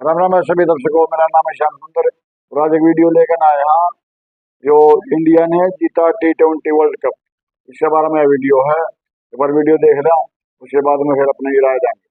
राम राम है सभी दर्शकों। मेरा नाम है श्याम सुंदर और आज एक वीडियो लेकर आए हैं जो इंडिया ने जीता T20 वर्ल्ड कप। इसके बारे में वीडियो है, एक बार वीडियो देख लें, उसके बाद में फिर अपनी राय देंगे।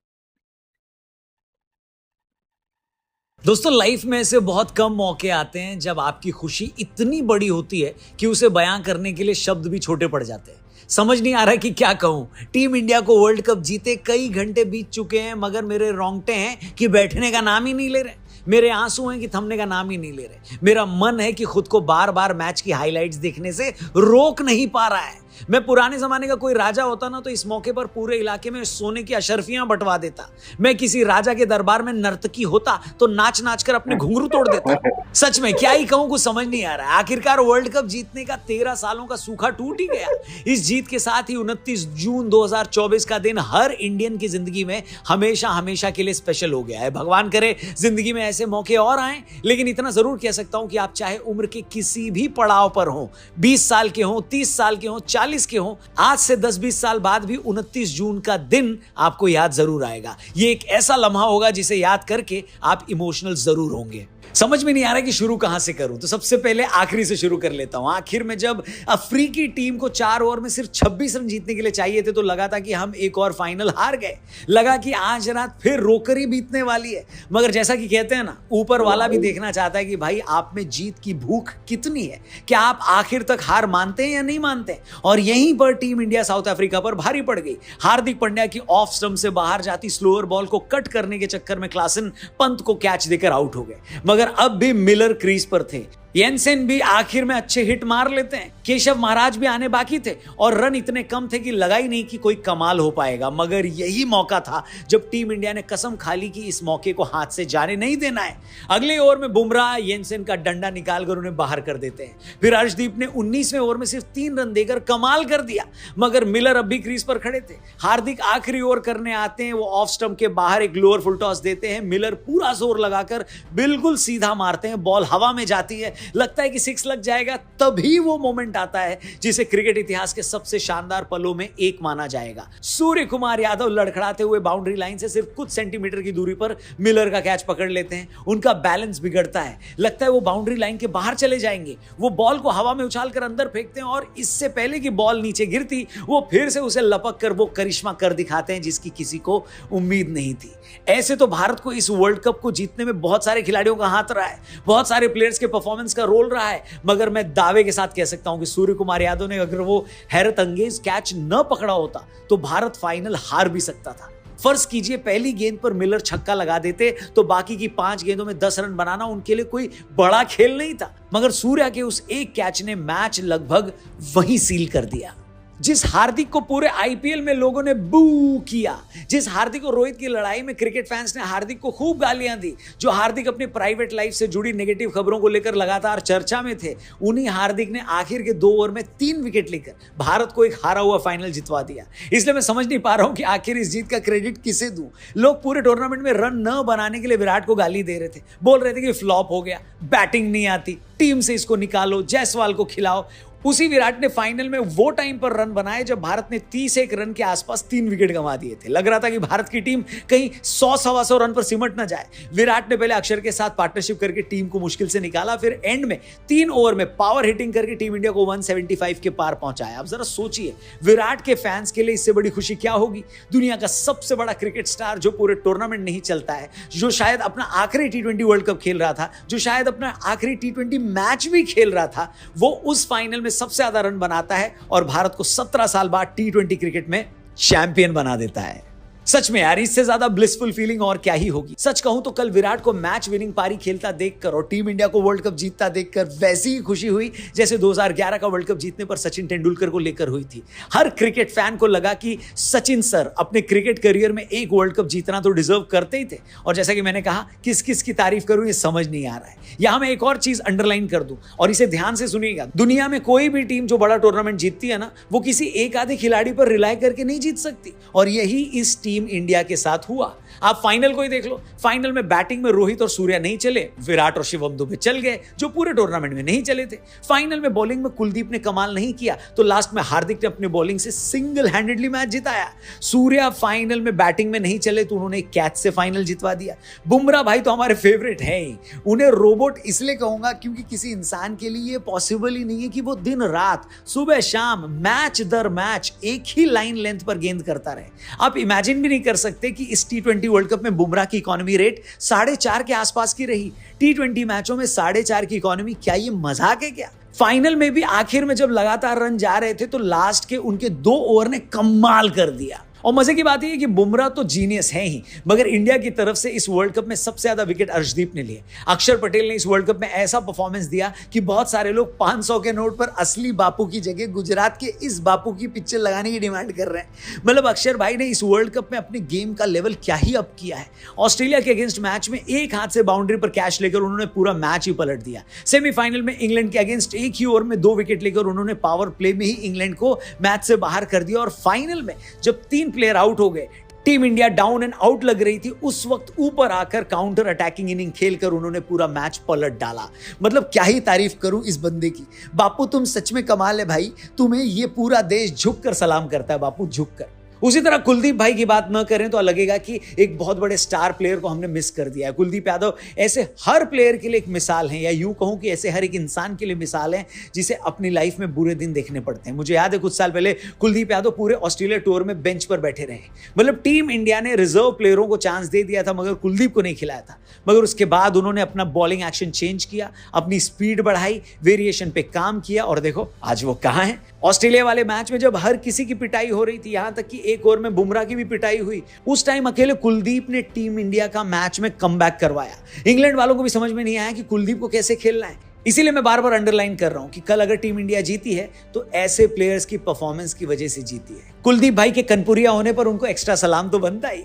दोस्तों, लाइफ में ऐसे बहुत कम मौके आते हैं जब आपकी खुशी इतनी बड़ी होती है कि उसे बयां करने के लिए शब्द भी छोटे पड़ जाते हैं। समझ नहीं आ रहा कि क्या कहूं। टीम इंडिया को वर्ल्ड कप जीते कई घंटे बीत चुके हैं, मगर मेरे रोंगटे हैं कि बैठने का नाम ही नहीं ले रहे। मेरे आंसू हैं कि थमने का नाम ही नहीं ले रहे। मेरा मन है कि खुद को बार बार मैच की हाइलाइट्स देखने से रोक नहीं पा रहा है। मैं पुराने जमाने का कोई राजा होता ना तो इस मौके पर पूरे इलाके में सोने की अशर्फियां बंटवा देता। मैं किसी राजा के दरबार में नर्तकी होता तो नाच नाच कर अपने घुंघरू तोड़ देता। सच में क्या ही कहूं, कुछ समझ नहीं आ रहा है। आखिरकार वर्ल्ड कप जीतने का 13 सालों का सूखा टूट ही गया। इस जीत के साथ ही 29 जून 2024 का दिन हर इंडियन की जिंदगी में हमेशा हमेशा के लिए स्पेशल हो गया है। भगवान करे जिंदगी में ऐसे मौके और आए, लेकिन इतना जरूर कह सकता हूं कि आप चाहे उम्र के किसी भी पड़ाव पर हो, 20 साल के हो, 30 साल के हो, 40 के हो, आज से 10-20 साल बाद भी 29 जून का दिन आपको याद जरूर आएगा। ये एक ऐसा लम्हा होगा जिसे याद करके आप इमोशनल जरूर होंगे। समझ में नहीं आ रहा कि शुरू कहां से करूं, तो सबसे पहले आखिरी से शुरू कर लेता हूं। आखिर में जब अफ्रीकी टीम को 4 ओवर में सिर्फ 26 रन जीतने के लिए चाहिए थे तो लगा था कि हम एक और फाइनल हार गए। लगा कि आज रात फिर रोकर ही बीतने वाली है। मगर जैसा कि कहते हैं ना, ऊपर वाला भी देखना चाहता है कि भाई आप में जीत की भूख कितनी है, क्या आप आखिर तक हार मानते हैं या नहीं मानते। और यहीं पर टीम इंडिया साउथ अफ्रीका पर भारी पड़ गई। हार्दिक पांड्या की ऑफ स्टंप से बाहर जाती स्लोअर बॉल को कट करने के चक्कर में क्लासन पंत को कैच देकर आउट हो गए। मगर अब भी मिलर क्रीज पर थे। येनसेन भी आखिर में अच्छे हिट मार लेते हैं। केशव महाराज भी आने बाकी थे और रन इतने कम थे कि लगा ही नहीं कि कोई कमाल हो पाएगा। मगर यही मौका था जब टीम इंडिया ने कसम खा ली कि इस मौके को हाथ से जाने नहीं देना है। अगले ओवर में बुमराह येनसेन का डंडा निकालकर उन्हें बाहर कर देते हैं। फिर अर्शदीप ने 19वें ओवर में सिर्फ 3 रन देकर कमाल कर दिया। मगर मिलर अब भी क्रीज पर खड़े थे। हार्दिक आखिरी ओवर करने आते हैं, वो ऑफ स्टंप के बाहर एक लोअर फुल टॉस देते हैं। मिलर पूरा जोर लगाकर बिल्कुल सीधा मारते हैं, बॉल हवा में जाती है, लगता है कि 6 लग जाएगा। तभी वो मोमेंट आता है जिसे क्रिकेट इतिहास के सबसे शानदार पलों में एक माना जाएगा। सूर्य कुमार यादव लड़खड़ाते हुए बाउंड्री लाइन से सिर्फ कुछ सेंटीमीटर की दूरी पर मिलर का कैच पकड़ लेते हैं। उनका बैलेंस बिगड़ता है, लगता है वो बाउंड्री लाइन के बाहर चले जाएंगे। वो बॉल को हवा में उछालकर अंदर फेंकते हैं और इससे पहले कि बॉल नीचे गिरती वो फिर से उसे लपक कर वो करिश्मा कर दिखाते हैं जिसकी किसी को उम्मीद नहीं थी। ऐसे तो भारत को इस वर्ल्ड कप को जीतने में बहुत सारे खिलाड़ियों का हाथ रहा है, बहुत सारे प्लेयर्स के परफॉर्मेंस का रोल रहा है। मगर मैं दावे के साथ कह सकता हूं कि सूर्य कुमार यादव ने अगर वो हैरत अंगेज कैच न पकड़ा होता तो भारत फाइनल हार भी सकता था। फर्ज कीजिए पहली गेंद पर मिलर छक्का लगा देते तो बाकी की 5 गेंदों में 10 रन बनाना उनके लिए कोई बड़ा खेल नहीं था। मगर सूर्या के उस एक कैच ने मैच लगभग वहीं सील कर दिया। जिस हार्दिक को पूरे आईपीएल में लोगों ने बू किया, जिस हार्दिक और रोहित की लड़ाई में क्रिकेट फैंस ने हार्दिक को खूब गालियां दी, जो हार्दिक अपनी प्राइवेट लाइफ से जुड़ी नेगेटिव खबरों को लेकर लगातार चर्चा में थे, उन्हीं हार्दिक ने आखिर के 2 ओवर में 3 विकेट लेकर भारत को एक हारा हुआ फाइनल जितवा दिया। इसलिए मैं समझ नहीं पा रहा हूं कि आखिर इस जीत का क्रेडिट किसे दूं। लोग पूरे टूर्नामेंट में रन न बनाने के लिए विराट को गाली दे रहे थे, बोल रहे थे कि फ्लॉप हो गया, बैटिंग नहीं आती, टीम से इसको निकालो, जायसवाल को खिलाओ। उसी विराट ने फाइनल में वो टाइम पर रन बनाए जब भारत ने 31 रन के आसपास 3 विकेट गंवा दिए थे। लग रहा था कि भारत की टीम कहीं 100-125 रन पर सिमट ना जाए। विराट ने पहले अक्षर के साथ पार्टनरशिप करके टीम को मुश्किल से निकाला, फिर एंड में 3 ओवर में पावर हिटिंग करके टीम इंडिया को 175 के पार पहुंचाया। अब जरा सोचिए, विराट के फैंस के लिए इससे बड़ी खुशी क्या होगी। दुनिया का सबसे बड़ा क्रिकेट स्टार जो पूरे टूर्नामेंट नहीं चलता है, जो शायद अपना आखिरी T20 वर्ल्ड कप खेल रहा था, जो शायद अपना आखिरी T20 मैच भी खेल रहा था, वो उस फाइनल में सबसे ज्यादा रन बनाता है और भारत को 17 साल बाद T20 क्रिकेट में चैंपियन बना देता है। सच में यार, इससे ज्यादा ब्लिसफुल फीलिंग और क्या ही होगी। सच कहूं तो कल विराट को मैच विनिंग पारी खेलता देखकर और टीम इंडिया को वर्ल्ड कप जीतता देखकर वैसी ही खुशी हुई जैसे 2011 का वर्ल्ड कप जीतने पर सचिन तेंदुलकर को लेकर हुई थी। हर क्रिकेट फैन को लगा कि सचिन सर अपने क्रिकेट करियर में एक वर्ल्ड कप जीतना तो डिजर्व करते ही थे। और जैसा कि मैंने कहा, किस किस की तारीफ करूं ये समझ नहीं आ रहा है। यहां मैं एक और चीज अंडरलाइन कर दूं और इसे ध्यान से सुनिएगा। दुनिया में कोई भी टीम जो बड़ा टूर्नामेंट जीतती है ना, वो किसी एक आधे खिलाड़ी पर रिलाई करके नहीं जीत सकती, और यही इस टीम इंडिया के साथ हुआ। आप फाइनल को ही देख लो, फाइनल में बैटिंग में रोहित और सूर्या नहीं चले, विराट और शिवम दुबे चल गए जो पूरे टूर्नामेंट में नहीं चले थे। फाइनल में बॉलिंग में कुलदीप ने कमाल नहीं किया तो लास्ट में हार्दिक ने अपने बॉलिंग से सिंगल हैंडेडली मैच जिताया। सूर्या फाइनल में बैटिंग में नहीं चले तो उन्होंने कैच से फाइनल जितवा दिया। बुमराह भाई तो हमारे फेवरेट है ही, उन्हें रोबोट इसलिए कहूंगा क्योंकि किसी इंसान के लिए पॉसिबल ही नहीं है कि वो दिन रात सुबह शाम मैच दर मैच एक ही लाइन लेंथ पर गेंद करता रहे। आप इमेजिन भी नहीं कर सकते कि इस T20 वर्ल्ड कप में बुमराह की इकोनॉमी रेट 4.5 के आसपास की रही। T20 मैचों में 4.5 की इकोनॉमी, क्या ये मजाक है क्या? फाइनल में भी आखिर में जब लगातार रन जा रहे थे तो लास्ट के उनके 2 ओवर ने कमाल कर दिया। और मजे की बात यह है कि बुमराह तो जीनियस है ही, मगर इंडिया की तरफ से इस वर्ल्ड कप में सबसे ज्यादा विकेट अर्शदीप ने लिए। अक्षर पटेल ने इस वर्ल्ड कप में ऐसा परफॉर्मेंस दिया कि बहुत सारे लोग 500 के नोट पर असली बापू की जगह गुजरात के इस बापू की पिक्चर लगाने की डिमांड कर रहे हैं। मतलब अक्षर भाई ने इस वर्ल्ड कप में अपने गेम का लेवल क्या ही अप किया है। ऑस्ट्रेलिया के अगेंस्ट मैच में एक हाथ से बाउंड्री पर कैच लेकर उन्होंने पूरा मैच ही पलट दिया। सेमीफाइनल में इंग्लैंड के अगेंस्ट एक ही ओवर में 2 विकेट लेकर उन्होंने पावर प्ले में ही इंग्लैंड को मैच से बाहर कर दिया। और फाइनल में जब 3 प्लेयर आउट हो गए, team India down and out लग रही थी, उस वक्त ऊपर आकर काउंटर अटैकिंग इनिंग खेलकर उन्होंने पूरा मैच पलट डाला। मतलब क्या ही तारीफ करूं इस बंदे की। बापू तुम सच में कमाल है भाई, तुम्हें ये पूरा देश झुककर सलाम करता है बापू, झुककर। उसी तरह कुलदीप भाई की बात न करें तो लगेगा कि एक बहुत बड़े स्टार प्लेयर को हमने मिस कर दिया है। कुलदीप यादव ऐसे हर प्लेयर के लिए एक मिसाल है, या यूं कहूं कि ऐसे हर एक इंसान के लिए मिसाल है जिसे अपनी लाइफ में बुरे दिन देखने पड़ते हैं। मुझे याद है कुछ साल पहले कुलदीप यादव पूरे ऑस्ट्रेलिया टूर में बेंच पर बैठे रहे। मतलब टीम इंडिया ने रिजर्व प्लेयरों को चांस दे दिया था मगर कुलदीप को नहीं खिलाया था। मगर उसके बाद उन्होंने अपना बॉलिंग एक्शन चेंज किया, अपनी स्पीड बढ़ाई, वेरिएशन पे काम किया और देखो आज वो कहां है। ऑस्ट्रेलिया वाले मैच में जब हर किसी की पिटाई हो रही थी, यहां तक कि एक ओवर में बुमराह की भी पिटाई हुई, उस टाइम अकेले कुलदीप ने टीम इंडिया का मैच में कमबैक करवाया। इंग्लैंड वालों को भी समझ में नहीं आया कि कुलदीप को कैसे खेलना है। इसीलिए मैं बार बार अंडरलाइन कर रहा हूं कि कल अगर टीम इंडिया जीती है तो ऐसे प्लेयर्स की परफॉर्मेंस की वजह से जीती है। कुलदीप भाई के कनपुरिया होने पर उनको एक्स्ट्रा सलाम तो बनता ही।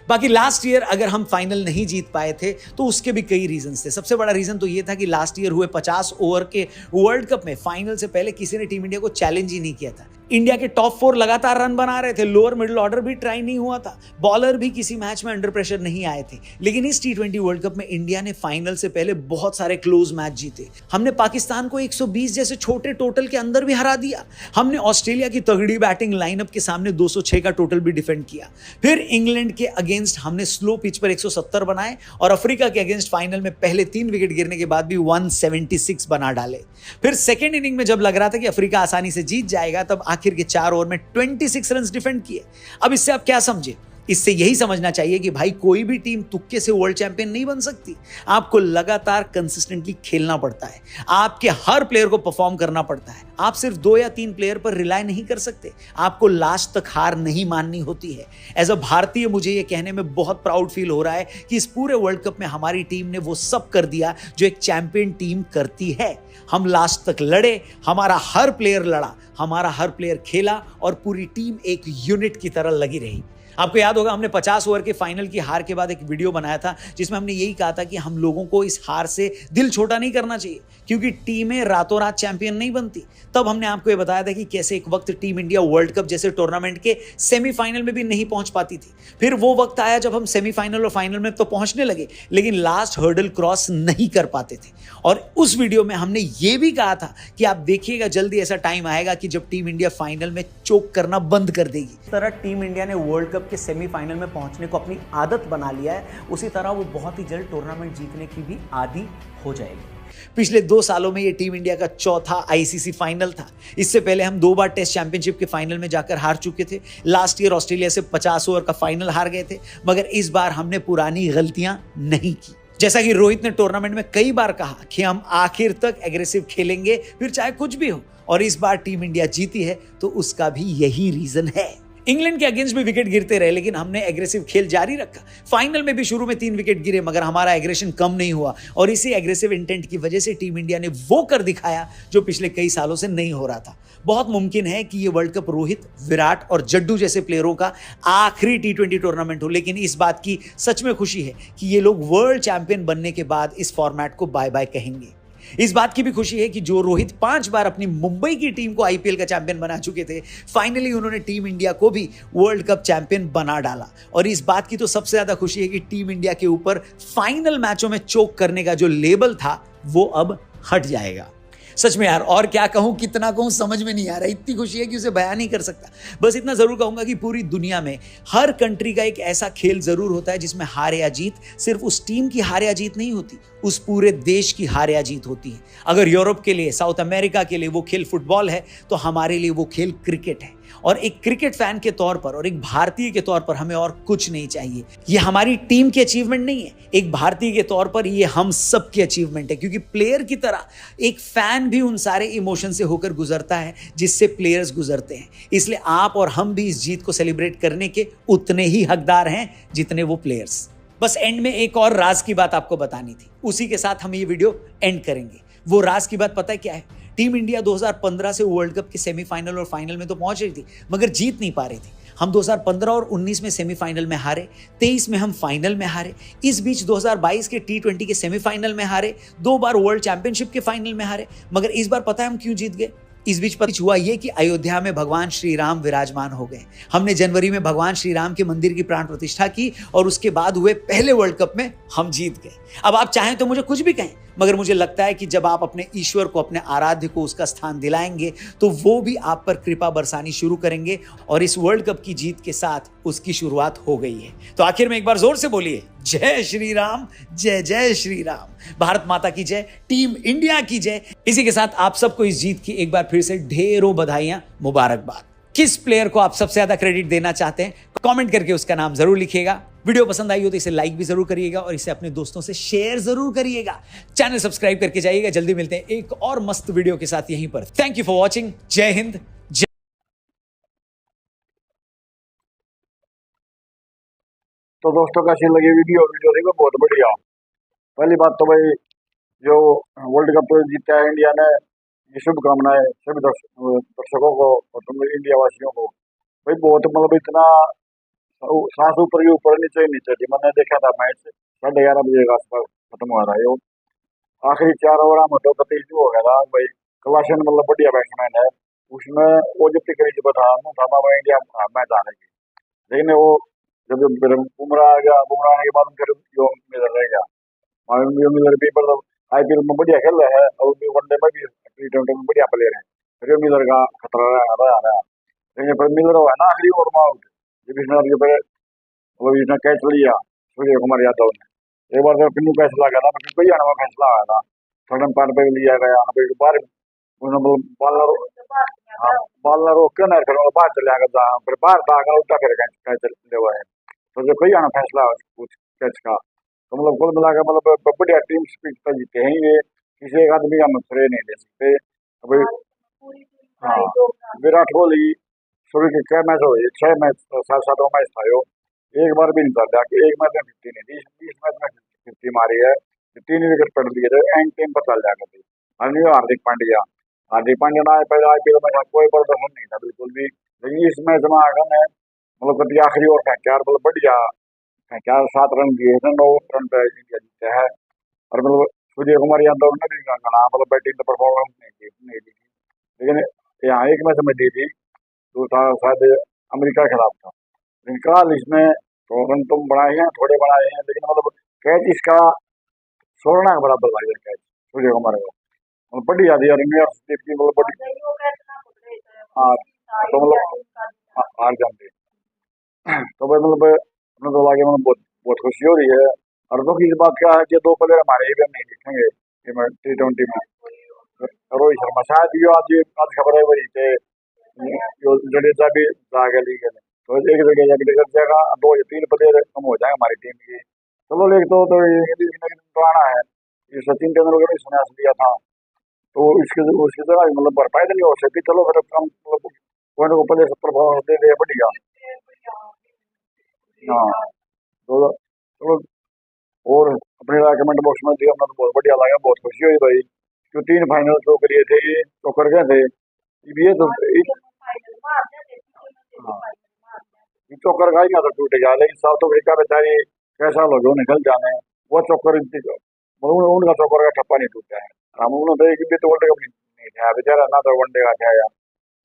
बाकी लास्ट ईयर अगर हम फाइनल नहीं जीत पाए थे तो उसके भी कई रीजंस थे। सबसे बड़ा रीजन तो ये था कि लास्ट ईयर हुए 50 ओवर के वर्ल्ड कप में फाइनल से पहले किसी ने टीम इंडिया को चैलेंज ही नहीं किया था। इंडिया के टॉप 4 लगातार रन बना रहे थे, लोअर मिडिल ऑर्डर भी ट्राई नहीं हुआ था, बॉलर भी किसी मैच में अंडर प्रेशर नहीं आए थे। लेकिन इस T20 वर्ल्ड कप में इंडिया ने फाइनल से पहले बहुत सारे क्लोज मैच जीते। हमने पाकिस्तान को 120 जैसे छोटे टोटल के अंदर भी हरा दिया। हमने ऑस्ट्रेलिया की तगड़ी बैटिंग लाइनअप के सामने 206 का टोटल भी डिफेंड किया। फिर इंग्लैंड के अगेंस्ट हमने स्लो पिच पर 170 बनाए और अफ्रीका के अगेंस्ट फाइनल में पहले 3 विकेट गिरने के बाद भी 176 बना डाले। फिर सेकेंड इनिंग में जब लग रहा था कि अफ्रीका आसानी से जीत जाएगा, तब आखिर के 4 ओवर में 26 रन डिफेंड किए। अब इससे आप क्या समझे? इससे यही समझना चाहिए कि भाई कोई भी टीम तुक्के से वर्ल्ड चैंपियन नहीं बन सकती। आपको लगातार कंसिस्टेंटली खेलना पड़ता है, आपके हर प्लेयर को परफॉर्म करना पड़ता है। आप सिर्फ 2 या 3 प्लेयर पर रिलाय नहीं कर सकते, आपको लास्ट तक हार नहीं माननी होती है। एज अ भारतीय मुझे यह कहने में बहुत प्राउड फील हो रहा है कि इस पूरे वर्ल्ड कप में हमारी टीम ने वो सब कर दिया जो एक चैंपियन टीम करती है। हम लास्ट तक लड़े, हमारा हर प्लेयर लड़ा, हमारा हर प्लेयर खेला और पूरी टीम एक यूनिट की तरह लगी रही। आपको याद होगा हमने 50 ओवर के फाइनल की हार के बाद एक वीडियो बनाया था जिसमें हमने यही कहा था कि हम लोगों को इस हार से दिल छोटा नहीं करना चाहिए क्योंकि टीमें रातों रात चैंपियन नहीं बनती। तब हमने आपको ये बताया था कि कैसे एक वक्त टीम इंडिया वर्ल्ड कप जैसे टूर्नामेंट के सेमीफाइनल में भी नहीं पहुंच पाती थी। फिर वो वक्त आया जब हम सेमीफाइनल और फाइनल में तो पहुंचने लगे लेकिन लास्ट हर्डल क्रॉस नहीं कर पाते थे। और उस वीडियो में हमने ये भी कहा था कि आप देखिएगा जल्दी ऐसा टाइम आएगा कि जब टीम इंडिया फाइनल में चोक करना बंद कर देगी। इस तरह टीम इंडिया ने वर्ल्ड कप के सेमीफाइनल में पहुंचने को अपनी आदत बना लिया है, उसी तरह वो बहुत ही जल्द टूर्नामेंट जीतने की भी आदी हो जाएगी। पिछले 2 सालों में ये टीम इंडिया का चौथा ICC फाइनल था। इससे पहले हम 2 बार टेस्ट चैंपियनशिप के फाइनल में जाकर हार चुके थे। लास्ट ईयर ऑस्ट्रेलिया से 50 ओवर का फाइनल हार गए थे, मगर इस बार हमने पुरानी गलतियां नहीं की। जैसा कि रोहित ने टूर्नामेंट में कई बार कहा कि हम आखिर तक एग्रेसिव खेलेंगे, फिर चाहे कुछ भी हो, और इस बार टीम इंडिया जीती है तो उसका भी यही रीजन है। इंग्लैंड के अगेंस्ट भी विकेट गिरते रहे लेकिन हमने एग्रेसिव खेल जारी रखा। फाइनल में भी शुरू में 3 विकेट गिरे मगर हमारा एग्रेशन कम नहीं हुआ और इसी एग्रेसिव इंटेंट की वजह से टीम इंडिया ने वो कर दिखाया जो पिछले कई सालों से नहीं हो रहा था। बहुत मुमकिन है कि ये वर्ल्ड कप रोहित, विराट और जड्डू जैसे प्लेयरों का आखिरी T20 टूर्नामेंट हो, लेकिन इस बात की सच में खुशी है कि ये लोग वर्ल्ड चैंपियन बनने के बाद इस फॉर्मेट को बाय बाय कहेंगे। इस बात की भी खुशी है कि जो रोहित 5 बार अपनी मुंबई की टीम को आईपीएल का चैंपियन बना चुके थे, फाइनली उन्होंने टीम इंडिया को भी वर्ल्ड कप चैंपियन बना डाला। और इस बात की तो सबसे ज्यादा खुशी है कि टीम इंडिया के ऊपर फाइनल मैचों में चोक करने का जो लेबल था वो अब हट जाएगा। सच में यार, और क्या कहूं, कितना कहूं, समझ में नहीं आ रहा। इतनी खुशी है कि उसे बयान नहीं कर सकता। बस इतना जरूर कहूंगा कि पूरी दुनिया में हर कंट्री का एक ऐसा खेल जरूर होता है जिसमें हार या जीत सिर्फ उस टीम की हार या जीत नहीं होती, उस पूरे देश की हार या जीत होती है। अगर यूरोप के लिए, साउथ अमेरिका के लिए वो खेल फुटबॉल है, तो हमारे लिए वो खेल क्रिकेट है। और एक क्रिकेट फैन के तौर पर और एक भारतीय के तौर पर हमें और कुछ नहीं चाहिए। ये हमारी टीम की अचीवमेंट नहीं है, एक भारतीय के तौर पर ये हम सब की अचीवमेंट है। क्योंकि प्लेयर की तरह एक फैन भी उन सारे इमोशन से होकर गुजरता है जिससे प्लेयर्स गुजरते हैं। इसलिए आप और हम भी इस जीत को सेलिब्रेट करने के उतने ही हकदार हैं जितने वो प्लेयर्स। बस एंड में एक और राज की बात आपको बतानी थी, उसी के साथ हम ये वीडियो एंड करेंगे। वो राज की बात पता है क्या है? टीम इंडिया 2015 से वर्ल्ड कप के सेमीफाइनल और फाइनल में तो पहुंच रही थी, मगर जीत नहीं पा रही थी। हम 2015 और 19 में सेमीफाइनल में हारे, 23 में हम फाइनल में हारे, इस बीच 2022 के T20 के सेमीफाइनल में हारे, 2 बार वर्ल्ड चैंपियनशिप के फाइनल में हारे। मगर इस बार पता है हम क्यों जीत गए? इस बीच पता हुआ ये कि अयोध्या में भगवान श्री राम विराजमान हो गए। हमने जनवरी में भगवान श्री राम के मंदिर की प्राण प्रतिष्ठा की और उसके बाद हुए पहले वर्ल्ड कप में हम जीत गए। अब आप चाहें तो मुझे कुछ भी कहें, मगर मुझे लगता है कि जब आप अपने ईश्वर को, अपने आराध्य को उसका स्थान दिलाएंगे, तो वो भी आप पर कृपा बरसानी शुरू करेंगे। और इस वर्ल्ड कप की जीत के साथ उसकी शुरुआत हो गई है। तो आखिर में एक बार जोर से बोलिए, जय श्री राम, जय जय श्री राम। भारत माता की जय, टीम इंडिया की जय। इसी के साथ आप सबको इस जीत की एक बार फिर से ढेरों बधाइयां, मुबारकबाद। किस प्लेयर को आप सबसे ज्यादा क्रेडिट देना चाहते हैं, कमेंट करके उसका नाम जरूर लिखिएगा। वीडियो पसंद आई हो तो इसे लाइक भी जरूर करिएगा और इसे अपने दोस्तों से शेयर जरूर करिएगा। चैनल सब्सक्राइब करके जाइएगा। जल्दी मिलते हैं एक और मस्त वीडियो के साथ यहीं पर। Thank you for watching. जय हिंद। तो दोस्तों कैसी लगी वीडियो? वीडियो देखो बहुत बढ़िया। पहली बात तो भाई, जो वर्ल्ड कप जीता है इंडिया ने, ये शुभकामनाएं सभी दर्शकों को और तुम इंडिया वासियों को। भाई बहुत मतलब इतना सांस ऊपर ही ऊपर, नीचे ही नीचे थी। मैंने देखा था मैच 11:30 बजे के आसपास खत्म हुआ था। ये आखिरी 4 ओवर में तो कतई हो गया था भाई। क्लासन मतलब बढ़िया बैट्समैन है, उसमें वो जब तक नहीं था वह इंडिया मैच आ रही। लेकिन वो जब फिर बुमराह आ गया, बुमराह आने के बाद फिर यो मिलर रह गया। और यो मिलर भी मतलब आईपीएल में बढ़िया खेल रहा है और वनडे में भी, T20 में बढ़िया प्लेयर है। फिर यो मिलर का खतरा रहा। लेकिन फिर मिलर है ना आखिरी ओवर में आउट, जब इसने वो इसने कैच लिया सूर्य कुमार यादव ने। एक बार तो पिन्नू कैच लगा था, फिर कोई आना फैसला आया था, थर्ड अंपायर पे लिया गया। फिर बाहर हाँ बॉल ना रोक के ना फिर बाहर चले गया, फिर बाहर था अगर उल्टा फिर कैच ले हुआ है। तो जो कोई आना फैसला कुछ कैच का, तो मतलब कुल मिलाकर मतलब बढ़िया टीम स्पिरिट पर जीते हैं ये। किसी एक आदमी का हम श्रेय नहीं दे सकते। अभी हाँ, विराट कोहली शुरू के 6 मैच हो गए, 6 मैच 7 मैच था यो, एक बार भी नहीं था कि एक मैच में 50 नहीं थी, 20 मैच में 50 मारी है। 3 विकेट पड़ दिए थे, एंड टाइम पर चल जाकर थी। हार्दिक पांड्या, हार्दिक पांड्या ना पहले आईपीएल में कोई प्रदर्शन नहीं था बिल्कुल भी। लेकिन इस मैच में आकर ने मतलब कभी आखिरी ओवर फेंक यार, मतलब बढ़िया फेंक यार, 7 रन दिए थे, 9 रन पे इंडिया जीते है। और मतलब सूर्य कुमार यादव ने भी गणा मतलब बैटिंग परफॉर्मेंस नहीं दी थी। लेकिन यहाँ एक मैच में दी थी, तो था शायद अमेरिका के खिलाफ था। लेकिन कल इसमें तो रन तुम बनाए हैं, थोड़े बनाए हैं, लेकिन मतलब कैच इसका 16 के बराबर लग गया कैच सूर्य कुमार को। मतलब बढ़िया थी यार इंडिया की, मतलब बड़ी। हाँ तो मतलब हार जाते। तो भाई मतलब अपने तो लागे मतलब बहुत बहुत खुशी हो रही है। और दुख की बात क्या है कि 2 प्लेयर हमारे इधर नहीं दिखेंगे T20 में। रोहित शर्मा शायद ये आज खबर है वही थे, जो जडेजा भी जाएगा लीग में, तो एक जडेजा भी निकल जाएगा, 2 या 3 प्लेयर कम हो जाएंगे हमारी टीम की। चलो एक तो ये तो आना है। ये सचिन तेंदुलकर ने संन्यास लिया था, तो उसकी जगह मतलब भरपाई तो नहीं हो सकती। चलो फिर कम मतलब कोई ना कोई प्लेयर 70 दे दे बढ़िया। हाँ तो चलो, और अपने कमेंट बॉक्स में दिया, हमने तो बहुत बढ़िया लगा, बहुत खुशी हुई भाई। जो 3 फाइनल शो करिए थे ये तो कर गए थे। ये तो हाँ, ये चौकर का ही ना तो टूट गया। लेकिन साउथ अफ्रीका बेचारी कैसा लोग निकल जाने, वो चौकर उनका चौकर का ठप्पा नहीं टूटा है। हम उन्होंने एक भी तो वर्ल्ड कप नहीं खेला बेचारा, ना तो वनडे का खेला,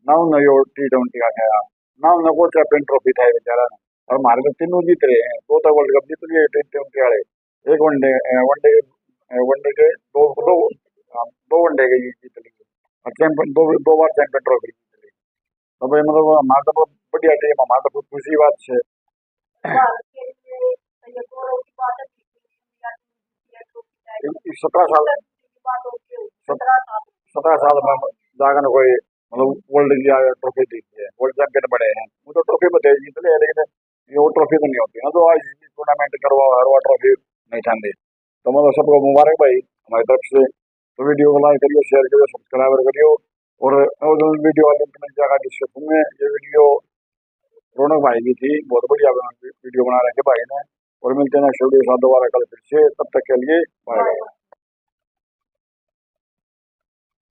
ना उन्होंने यो T20 का खेला, ना उन्होंने कोई चैंपियन ट्रॉफी था बेचारा ने। और हमारे तो तीनों जीत रहे हैं, दो तो वर्ल्ड कप जीत लिए T20 वाले, एक वनडे वनडे वनडे के दो दो हाँ, दो वनडे के जीत लिए, और चैंपियन दो बार चैंपियन ट्रॉफी जीत ली। तो भाई मतलब हमारा तो बहुत बढ़िया टीम, हमारा तो बहुत खुशी बात है। इस 17 साल में जाकर कोई मतलब वर्ल्ड की ट्रॉफी जीती है, वर्ल्ड चैंपियन बने हैं, वो तो ट्रॉफी बता जीत ले, लेकिन ये वो ट्रॉफी तो नहीं होती ना, तो आज टूर्नामेंट करवाओ हर वो ट्रॉफी नहीं चाहते। तो मतलब सबको मुबारक भाई हमारी तरफ से। तो वीडियो को लाइक करियो, शेयर करियो, सब्सक्राइब करियो, और वीडियो वाले लिंक मिल जाएगा डिस्क्रिप्शन में। ये वीडियो रौनक भाई की थी, बहुत बढ़िया वीडियो बना रखे भाई ने, और मिलते हैं नेक्स्ट वीडियो के साथ दोबारा कल फिर से, तब तक के लिए बाय बाय।